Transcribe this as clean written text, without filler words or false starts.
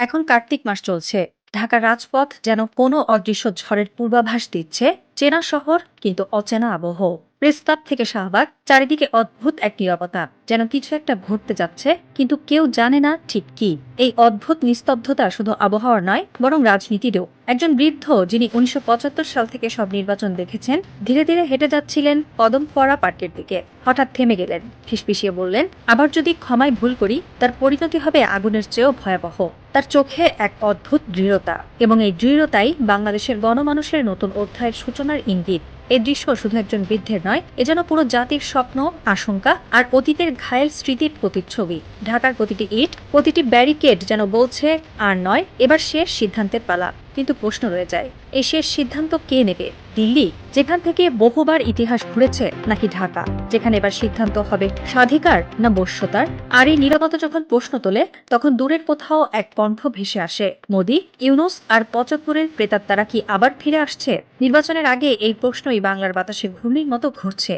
এখন কার্তিক মাস চলছে। ঢাকার রাজপথ যেন কোনো অদৃশ্য ঝড়ের পূর্বাভাস দিচ্ছে। চেনা শহর কিন্তু অচেনা আবহ। প্রেস ক্লাব থেকে শাহবাগ চারিদিকে অদ্ভুত এক নীরবতা, যেন কিছু একটা ঘটতে যাচ্ছে, কিন্তু কেউ জানে না ঠিক কি। এই অদ্ভুত নিস্তব্ধতা শুধু আবহাওয়ার নয়, বরং রাজনীতিরও। একজন বৃদ্ধ, যিনি ১৯৭৫ সাল থেকে সব নির্বাচন দেখেছেন, ধীরে ধীরে হেঁটে যাচ্ছিলেন কদম পড়া পার্কের দিকে। হঠাৎ থেমে গেলেন, ফিসফিসিয়ে বললেন, আবার যদি ক্ষমায় ভুল করি, তার পরিণতি হবে আগুনের চেয়েও ভয়াবহ। তার চোখে এক অদ্ভুত দৃঢ়তা, এবং এই দৃঢ়তাই বাংলাদেশের গণমানুষের নতুন অধ্যায়ের সূচনার ইঙ্গিত। এই দৃশ্য শুধু একজন বৃদ্ধের নয়, এ যেন পুরো জাতির স্বপ্ন, আশঙ্কা আর অতীতের ঘায়েল স্মৃতির প্রতিচ্ছবি। ঢাকার প্রতিটি ইট, প্রতিটি ব্যারিকেড যেন বলছে, আর নয়, এবার শেষ সিদ্ধান্তের পালা। কিন্তু প্রশ্ন রয়ে যায়, এই শেষ সিদ্ধান্ত কে নেবে? দিল্লি, যেখান থেকে বহুবার ইতিহাস ঘুরেছে, নাকি ঢাকা, যেখানে এবার সিদ্ধান্ত হবে স্বাধিকার না বশ্যতার? আর এই নীরবতা যখন প্রশ্ন তোলে, তখন দূরের কোথাও এক কণ্ঠ ভেসে আসে। মোদি, ইউনূস আর ৭৫-এর প্রেতাত্মারা কি আবার ফিরে আসছে? নির্বাচনের আগে এই প্রশ্নই বাংলার বাতাসে ঘূর্ণির মতো ঘুরছে।